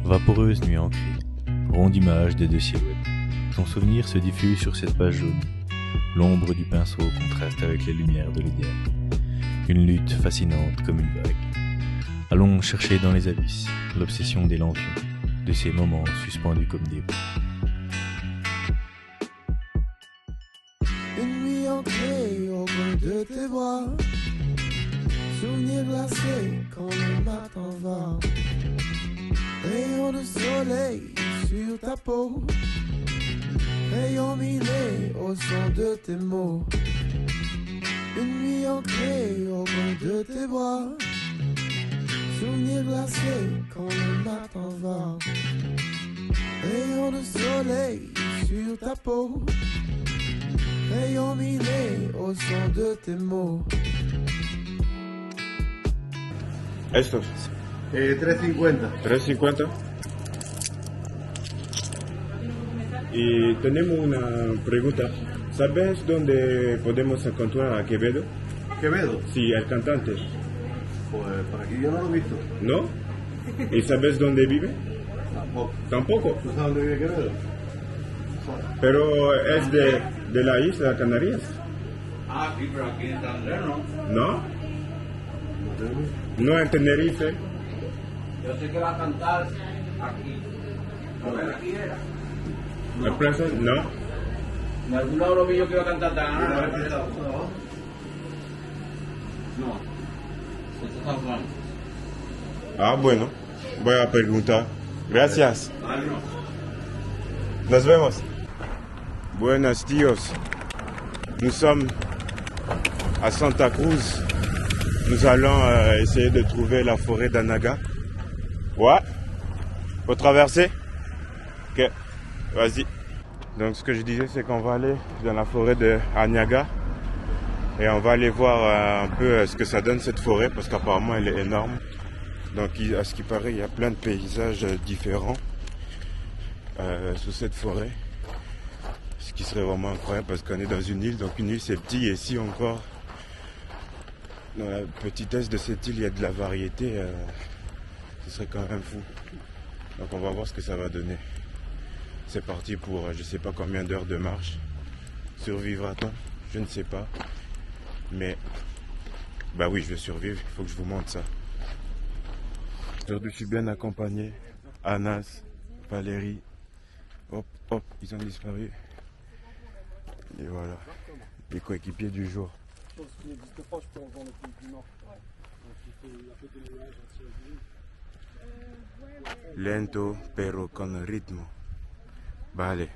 Vaporeuse nuit ancrée, ronde image des deux silhouettes. Ton souvenir se diffuse sur cette page jaune. L'ombre du pinceau contraste avec les lumières de l'idéal. Une lutte fascinante comme une vague. Allons chercher dans les abysses l'obsession des lampions, de ces moments suspendus comme des bouts. Une nuit ancrée au coin de tes bras, souvenir glacé quand le matin va. Rayon de soleil sur ta peau, rayon mille au son de tes mots. Une nuit ancrée au coin de tes bras, souvenir glacé quand le matin va. Rayon de soleil sur ta peau, rayon mille au son de tes mots. Estos, 3.50. 3.50. Y tenemos una pregunta. ¿Sabes dónde podemos encontrar a Quevedo? ¿Quevedo? Sí, el cantante. Pues por aquí yo no lo he visto. ¿No? ¿Y sabes dónde vive? Tampoco. Tampoco. ¿Tú sabes dónde vive Quevedo? Pero es de la isla de Canarias. Ah, sí, pero aquí en Santander, ¿no? ¿No? No tengo. No en Tenerife. Yo sé que va a cantar aquí. A ver, aquí era. ¿El plaza? No. En algún lado lo vi yo que iba a cantar tan. A ver, ¿qué está abajo? No. Esto está Juan. Ah, bueno. Voy a preguntar. Gracias. Ah, no. Nos vemos. Buenos tíos. Nous sommes à Santa Cruz. Nous allons essayer de trouver la forêt d'Anaga. Ouais. Faut traverser? Ok. Vas-y. Donc ce que je disais, c'est qu'on va aller dans la forêt de Aniaga. Et on va aller voir un peu ce que ça donne cette forêt, parce qu'apparemment elle est énorme. Donc à ce qui paraît, il y a plein de paysages différents sous cette forêt. Ce qui serait vraiment incroyable parce qu'on est dans une île, donc une île c'est petit, et ici encore, dans la petitesse de cette île, il y a de la variété, ce serait quand même fou. Donc on va voir ce que ça va donner. C'est parti pour je sais pas combien d'heures de marche. Survivra-t-on? Je ne sais pas. Mais, bah oui, je vais survivre, il faut que je vous montre ça. Aujourd'hui je suis bien accompagné. Anas, Valérie, hop, hop, ils ont disparu. Et voilà, les coéquipiers du jour. Je pense qu'il n'existe pas, je peux en voir le pays du Nord. Ouais. Donc il faut un peu de nuages anti-avions. Lento pero con ritmo. Vale.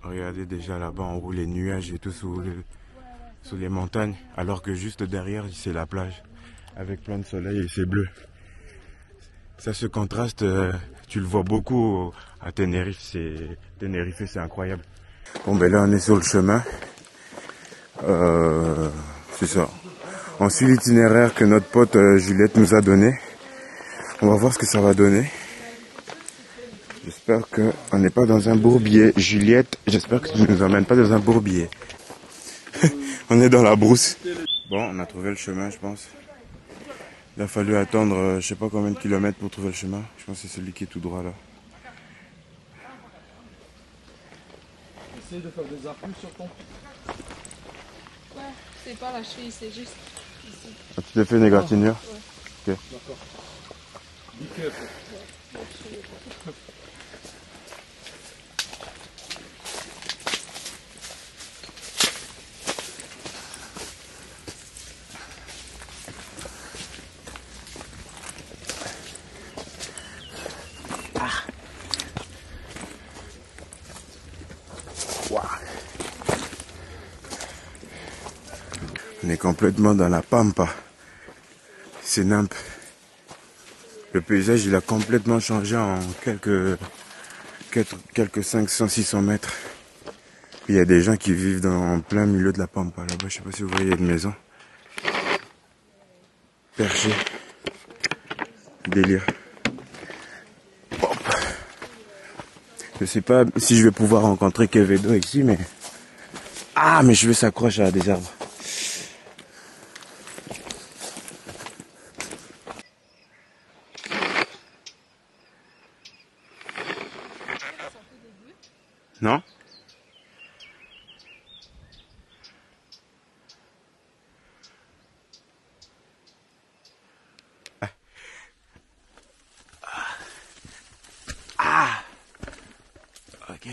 Regardez déjà là-bas en haut les nuages et tout sous les montagnes. Alors que juste derrière c'est la plage. Avec plein de soleil et c'est bleu. Ça se contraste, tu le vois beaucoup à Tenerife, c'est incroyable. Bon ben là on est sur le chemin. C'est ça. On suit l'itinéraire que notre pote Juliette nous a donné. On va voir ce que ça va donner. J'espère qu'on n'est pas dans un bourbier. Juliette, j'espère que tu ne nous emmènes pas dans un bourbier. On est dans la brousse. Bon, on a trouvé le chemin, je pense. Il a fallu attendre je sais pas combien de kilomètres pour trouver le chemin. Je pense que c'est celui qui est tout droit là. Essaye de faire des afflux sur ton pied. Ouais, c'est pas la cheville, c'est juste ici. Ah, tu t'es fait une égratignure? Ouais. Ok. D'accord. Nickel. On est complètement dans la pampa. C'est nimp. Le paysage il a complètement changé en quelques 500, 600 mètres. Il y a des gens qui vivent en plein milieu de la pampa là-bas. Je sais pas si vous voyez une maison. Perché. Délire. Hop. Je sais pas si je vais pouvoir rencontrer Quevedo ici, mais... Ah, mes cheveux s'accrochent à des arbres. Non? Ah! Ok.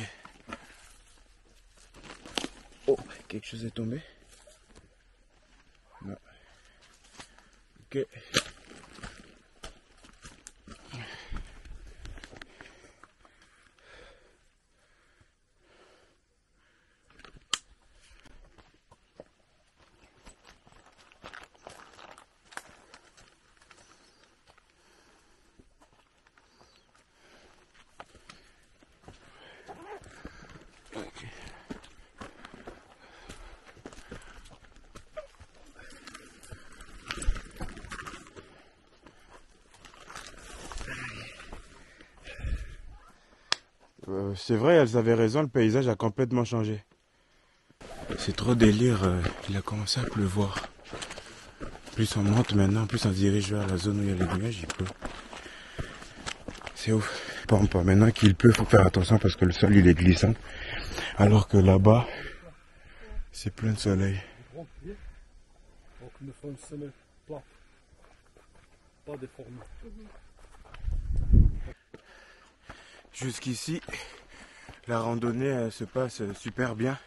Oh, quelque chose est tombé. Non. Ok. C'est vrai, elles avaient raison, le paysage a complètement changé. C'est trop délire, il a commencé à pleuvoir. Plus on monte maintenant, plus on se dirige vers la zone où il y a les nuages, il pleut. C'est ouf. Bon, maintenant qu'il pleut, il faut faire attention parce que le sol il est glissant. Alors que là-bas, c'est plein de soleil. Donc il nous faut une semelle plate, pas déformée. Jusqu'ici, la randonnée se passe super bien.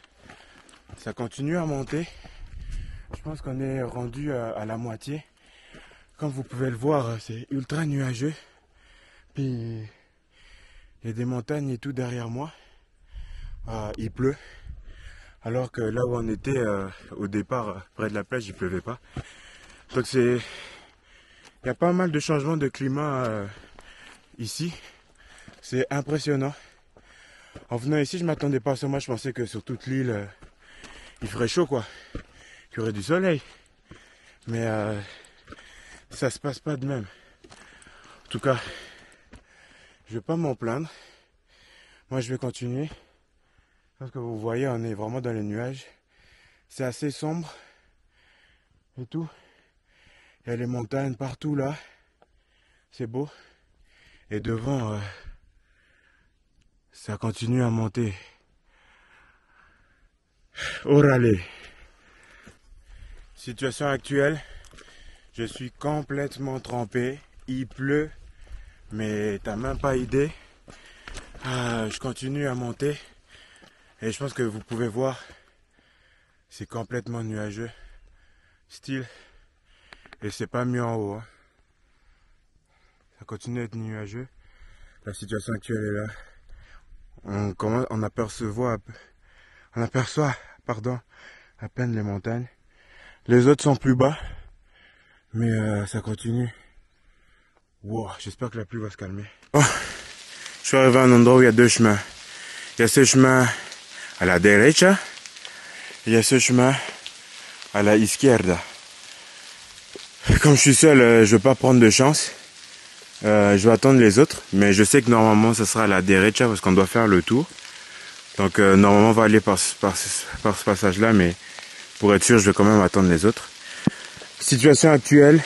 Ça continue à monter. Je pense qu'on est rendu à la moitié. Comme vous pouvez le voir, c'est ultra nuageux. Puis il y a des montagnes et tout derrière moi. Il pleut. Alors que là où on était au départ, près de la plage, il pleuvait pas. Donc il y a pas mal de changements de climat ici. C'est impressionnant. En venant ici, je m'attendais pas à ça. Moi, je pensais que sur toute l'île, il ferait chaud, quoi. Qu'il y aurait du soleil. Mais ça se passe pas de même. En tout cas, je vais pas m'en plaindre. Moi, je vais continuer. Parce que vous voyez, on est vraiment dans les nuages. C'est assez sombre. Et tout. Il y a les montagnes partout, là. C'est beau. Et devant... ça continue à monter. Orale. Situation actuelle, je suis complètement trempé. Il pleut, mais t'as même pas idée. Je continue à monter. Et je pense que vous pouvez voir, c'est complètement nuageux. Style. Et c'est pas mieux en haut. Hein. Ça continue à être nuageux. La situation actuelle est là. On aperçoit à peine les montagnes. Les autres sont plus bas, mais ça continue. Wow, j'espère que la pluie va se calmer. Oh, je suis arrivé à un endroit où il y a deux chemins. Il y a ce chemin à la derecha, et il y a ce chemin à la izquierda. Comme je suis seul, je ne vais pas prendre de chance. Je vais attendre les autres, mais je sais que normalement ça sera à la derecha parce qu'on doit faire le tour. Donc normalement on va aller par ce passage là, mais pour être sûr je vais quand même attendre les autres. Situation actuelle,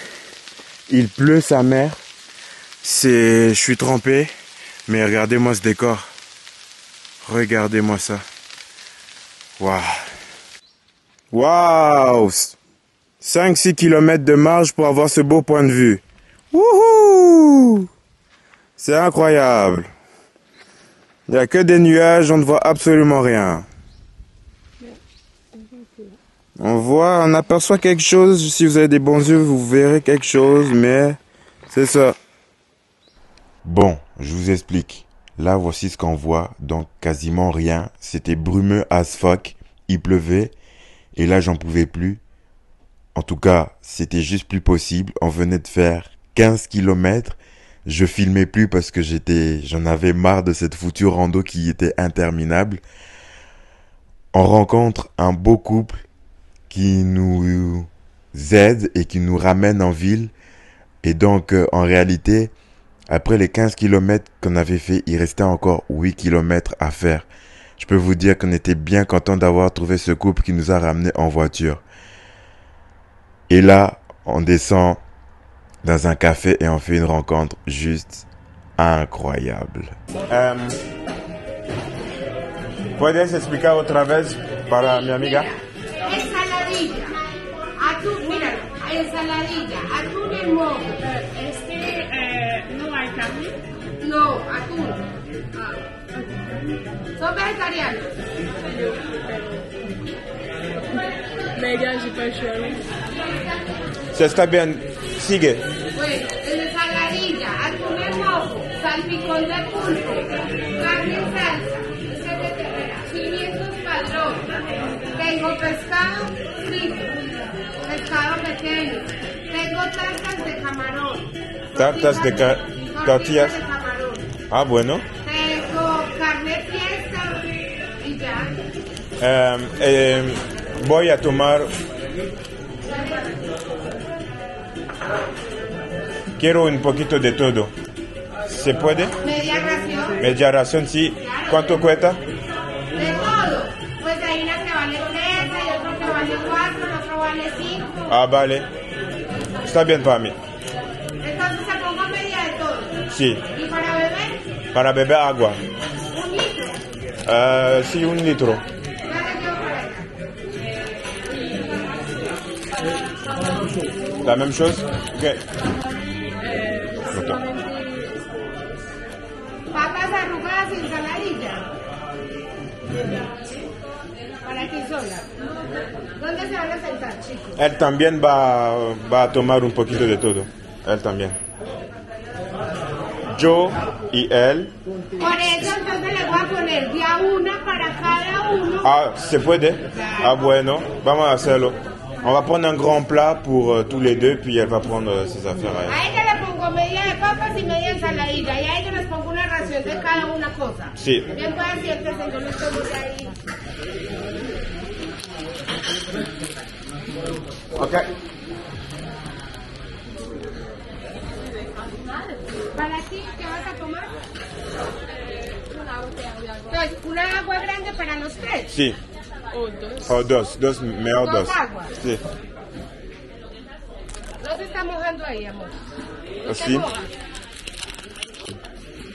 il pleut sa mère. Je suis trempé, mais regardez-moi ce décor. Regardez-moi ça. Waouh. Waouh. 5-6 km de marge pour avoir ce beau point de vue. Wouhou! C'est incroyable. Il n'y a que des nuages, on ne voit absolument rien. On aperçoit quelque chose. Si vous avez des bons yeux, vous verrez quelque chose, mais c'est ça. Bon, je vous explique. Là, voici ce qu'on voit. Donc, quasiment rien. C'était brumeux as fuck. Il pleuvait. Et là, j'en pouvais plus. En tout cas, c'était juste plus possible. On venait de faire 15 km. Je filmais plus parce que j'en avais marre de cette foutue rando qui était interminable. On rencontre un beau couple qui nous aide et qui nous ramène en ville. Et donc, en réalité, après les 15 km qu'on avait fait, il restait encore 8 km à faire. Je peux vous dire qu'on était bien content d'avoir trouvé ce couple qui nous a ramenés en voiture. Et là, on descend dans un café et on fait une rencontre juste incroyable. ¿Puedes explicar otra vez para mi amiga? Ensaladilla. Atún, mira, ensaladilla. Atún en mojo. No hay carne. No, atún. Son vegetarianos. Media de pêche. Si está bien, sigue. Bueno, ensaladilla, atún en mojo, salpicón de pulpo, carne en salsa, pimientos padrón. Tengo pescado frito, pescado pequeño. Tengo tartas de camarón. Tartas de tortillas. De camarón. Ah, bueno. Tengo carne fiesta y ya. Voy a tomar... Quiero un poquito de todo. ¿Se puede? Media ración. Media ración, sí. ¿Cuánto cuesta? De todo. Pues hay una que vale 3, hay otro que vale 4, el otro vale 5. Ah, vale. Está bien para mí. Entonces se pongo media de todo. Sí. ¿Y para beber? Para beber agua. 1 litro. Sí, 1 litro. Ya le llevo para acá. La même chose? Ok. Papas arrugadas y ensaladilla. Para ti sola. ¿Dónde se van a sentar, chicos? Él también va a tomar un poquito de todo. Él también. Yo y él. Por eso entonces le voy a poner de a una para cada uno. Ah, ¿se puede? Ah, bueno. Vamos a hacerlo. On va prendre un grand plat pour tous les deux, puis elle va prendre ses affaires à elle. A ella le pongo media de papas y media de ensaladilla. Y a ella les pongo una ración de cada una cosa. Sí. Bien puede siéntese, yo no estoy muy ahí. Ok. ¿Para ti qué vas a tomar? Entonces, una agua grande para los 3. Sí. Oh, dos, mejor Dos dos. aguas. Sí. No se está mojando ahí, amor. No se Sí. moja.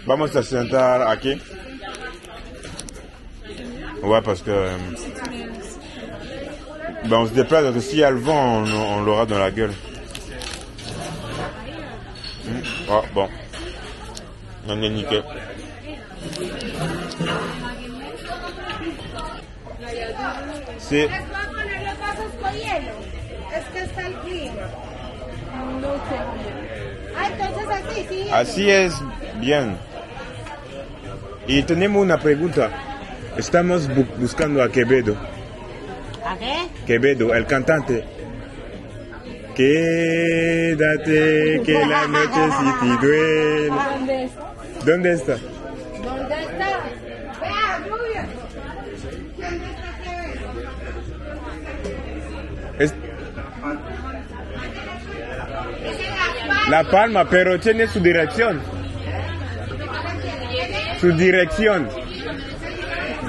Vamos a sentar aquí. Ouais, parce que... ben on se déplace, parce que s'il y a le vent, on l'aura dans la gueule. Ah, bon. On est nickel. C'est... Les voy a poner los vasos con hielo. Es que está el clima. Ah, entonces así, sí. Así es bien. Y tenemos una pregunta. Estamos buscando a Quevedo. ¿A qué? Quevedo, el cantante. Quédate, que la noche sí te duele. ¿Dónde está? ¿Dónde está? ¿Dónde está? Vea, lluvia. ¿Dónde está Quevedo? Es Es en la La Palma, pero tiene su dirección. Su dirección.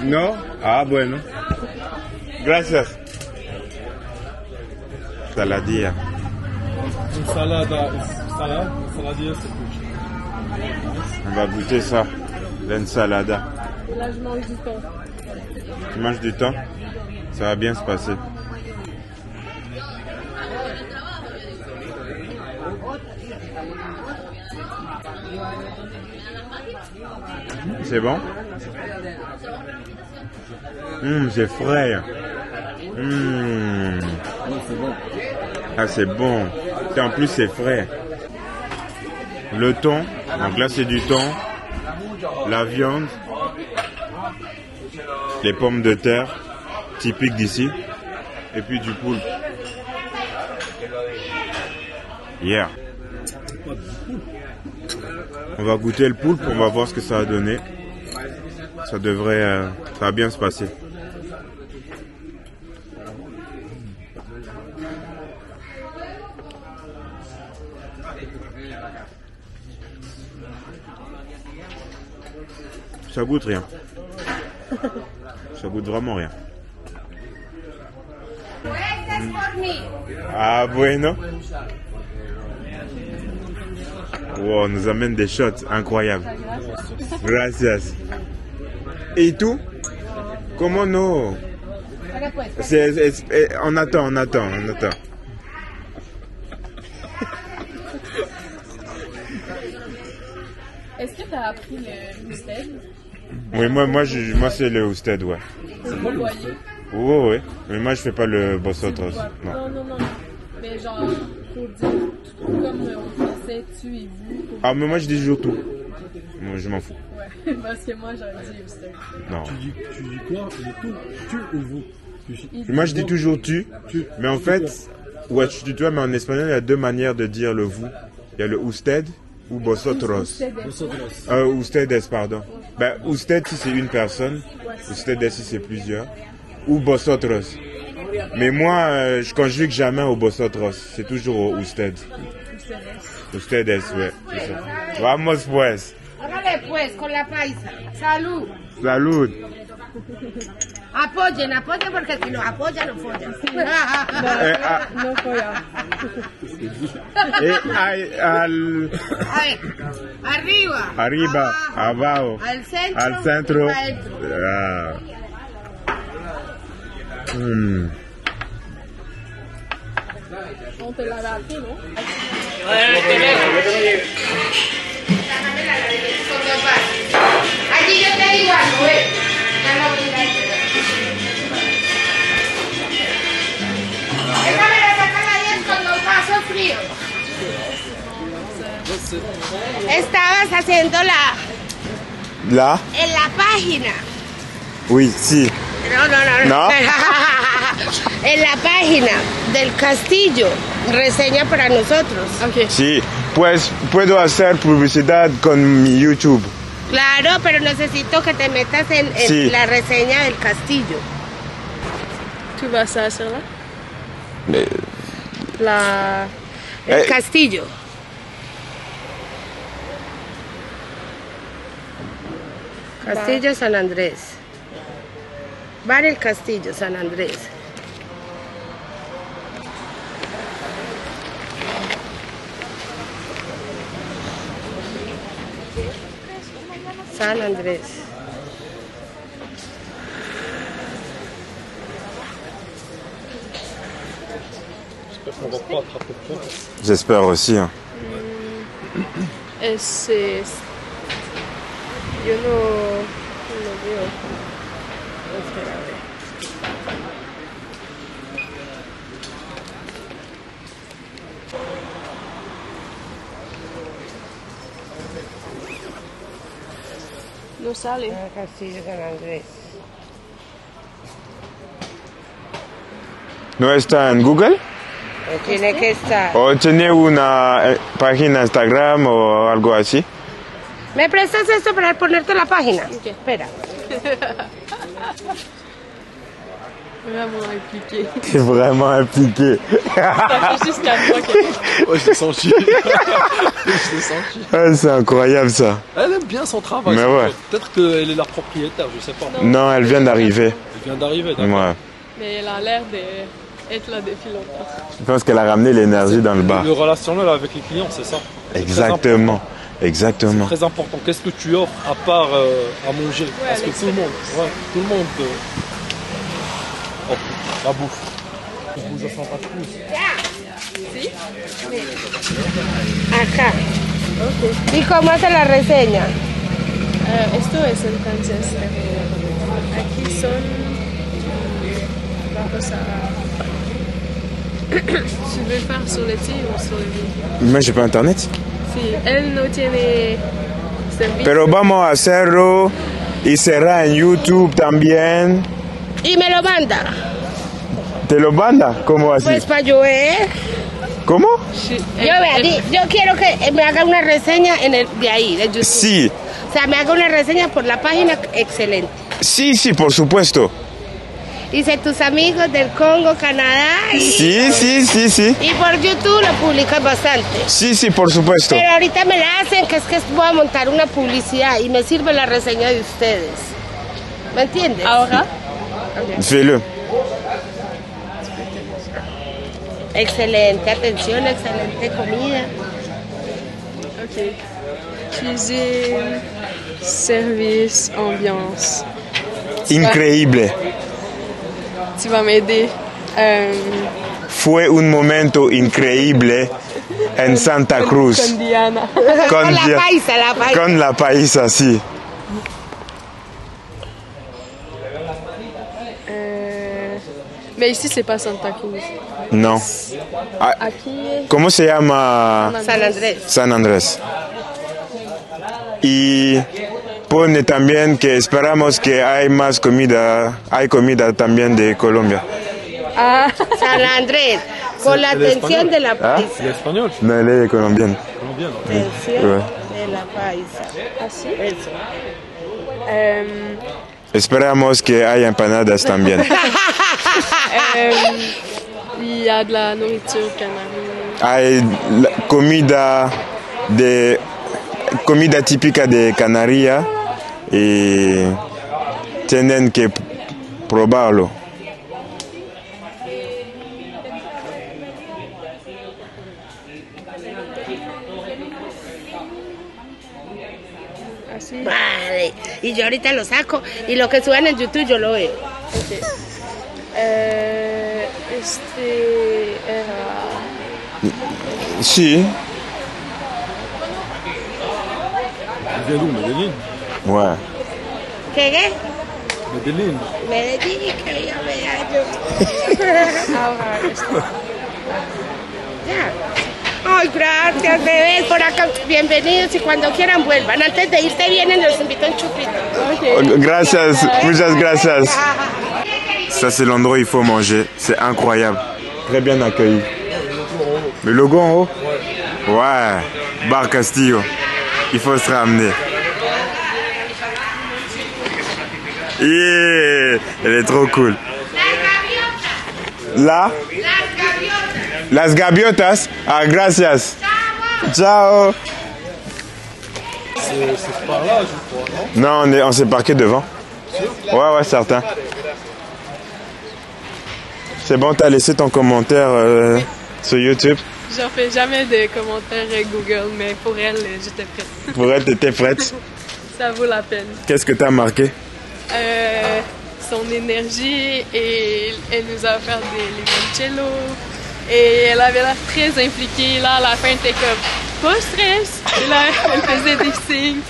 ¿No? Ah, bueno. Gracias. Saladilla. Salade, c'est plus. On va goûter ça. L'ensalada. Là, je mange du thon. Tu manges du thon? Ça va bien se passer. C'est bon? C'est frais. Ah, c'est bon. Et en plus, c'est frais. Le thon. Donc là, c'est du thon. La viande. Les pommes de terre. Typiques d'ici. Et puis du poulpe. Yeah. On va goûter le poulpe. On va voir ce que ça va donner. Ça devrait... ça va bien se passer. Ça goûte rien. Ça goûte vraiment rien. Ah bueno. Wow, on nous amène des shots incroyables. Gracias. Et tout? Comment non? On attend. Est-ce que tu as appris le Ousted? Oui, moi c'est le Ousted, ouais. Vous voyez? Oui. Mais moi je fais pas le bossotros. Non. Mais genre, pour dire, comme on français, tu et vous. Ah, mais moi je dis toujours tout. Moi je m'en fous. Ouais, parce que moi j'aurais dit Ousted. Non. Tu dis quoi? Le tout? Tu ou vous? Moi je dis toujours tu. Mais en fait, ouais, tu tutoies, mais en espagnol il y a deux manières de dire le vous. Il y a le Usted ou vosotros. Ustedes, pardon. Ben, usted si c'est une personne, ustedes si c'est plusieurs, ou vosotros. Mais moi, je conjugue jamais au vosotros, c'est toujours au usted. Ustedes, ouais, c'est ça. Vamos pues. Hágale pues con la paisa. Salud. Salud. Apoyen porque si nos apoyan, nos follan. No follar. Arriba. Abajo. Al centro. On te l'avait appris, non? Allí yo te digo algo, Esta me la sacan ayer con los vasos fríos. Estabas haciendo Là? en la página. Oui, si. No. En la página del castillo, reseña para nosotros. Ok. Sí, pues puedo hacer publicidad con mi YouTube. Claro, pero necesito que te metas en Sí. la reseña del castillo. Tu vas a hacerla? El castillo. Castillo San Andrés. Bar el Castillo San Andrés. San Andrés. J'espère qu'on va pas attraper le fond. J'espère aussi. Hein. Yo no veo. Espera, a ver. No sale. Castillo San Andrés. ¿No está en Google? Tiene que estar. ¿O tiene una página Instagram o algo así? ¿Me prestas esto para ponerte la página? Ok. Espera. Vraiment impliqué. C'est vraiment impliqué. Ça fait jusqu'à toi que... Ouais, je l'ai senti. Je l'ai senti. Ah, c'est incroyable ça. Elle aime bien son travail. Mais ouais. Peut-être qu'elle est la propriétaire, je sais pas. Non, elle vient d'arriver. Elle vient d'arriver, d'accord. Ouais. Mais elle a l'air d'être là depuis longtemps. Je pense qu'elle a ramené l'énergie dans le bar. Le relationnel avec les clients, c'est ça. Exactement. Exactement. C'est très important. Qu'est-ce que tu offres à part à manger? Parce que tout le monde offre la bouffe. On vous a Santa Cruz. ¿Sí? Acá. ¿Y cómo hace la reseña? Esto es en francés. Aquí son... Vamos a... ¿Tu veux faire sur le ti o sur le vi? Moi, j'ai pas internet. Sí, él no tiene servicio. Pero vamos a hacerlo y será en YouTube también. Y me lo manda. ¿Te lo manda? ¿Cómo así? Pues para yo ver. ¿Cómo? Sí, Yo quiero que me haga una reseña de ahí, de YouTube. Sí. O sea, me haga una reseña por la página excelente. Sí, sí, por supuesto. Dice tus amigos del Congo, Canadá. Sí, sí, sí, sí. Y por YouTube lo publicas bastante. Sí, sí, por supuesto. Pero ahorita me la hacen, que es que voy a montar una publicidad y me sirve la reseña de ustedes. ¿Me entiendes? Ahora, Fais-le. Excelente atención, excelente comida. ok. Cuisine, service, ambiance. increíble. Tu vas m'aider. Fue un momento increíble en Santa Cruz. Con Diana. Con la paisa, la paisa. Con la paisa, sí. Mais ici, c'est pas Santa Cruz. No. Ah, Aquí. ¿Cómo se llama? San Andrés. San Andrés. Y pone también que esperamos que hay más comida, hay comida también de Colombia. Ah. San Andrés, con la atención de la paisa. El espagnol. No, elle est colombienne. Colombiano. Atención Ouais. de la paisa. Así. Eso. Esperamos que haya empanadas también. Il y a de la nourriture canarie. Hay comida típica de Canarias y tienen que probarlo. Así. Vale. Y yo ahorita lo saco y lo que suban en YouTube yo lo veo. Ok. Sí. Vient d'où, Medellín? Ouais. ¿Qué? Medellín. Medellín, que yo vea yo. Ahora, Ya. Ay, gracias, bebés, por acá. Bienvenidos y cuando quieran vuelvan. Antes de irte vienen, los invito a un chupito. Gracias, muchas gracias. Ça, c'est l'endroit où il faut manger. C'est incroyable. Très bien accueilli. Le logo en haut? Ouais. Bar Castillo. Il faut se ramener. Yeah, elle est trop cool. Là? Las gaviotas. Ah, gracias. Ciao. C'est par là, je crois, non? Non, on s'est parqué devant. Ouais, certain. C'est bon, t'as laissé ton commentaire sur YouTube. j'en fais jamais de commentaires Google, mais pour elle, j'étais prête. Pour elle, t'étais prête. Ça vaut la peine. Qu'est-ce que t'as marqué? Son énergie, et elle nous a offert des limoncello. Et elle avait l'air très impliquée. Là, à la fin, elle était comme, pas stress. Et là, elle faisait des signes.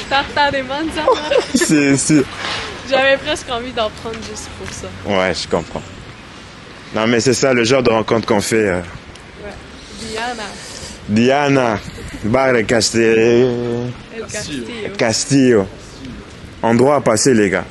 Tartare de manzana. Si. J'avais presque envie d'en prendre juste pour ça. Ouais, je comprends. Non, mais c'est ça le genre de rencontre qu'on fait. Ouais. Diana. Diana, Bar de El Castillo. Castillo. Endroit à passer, les gars.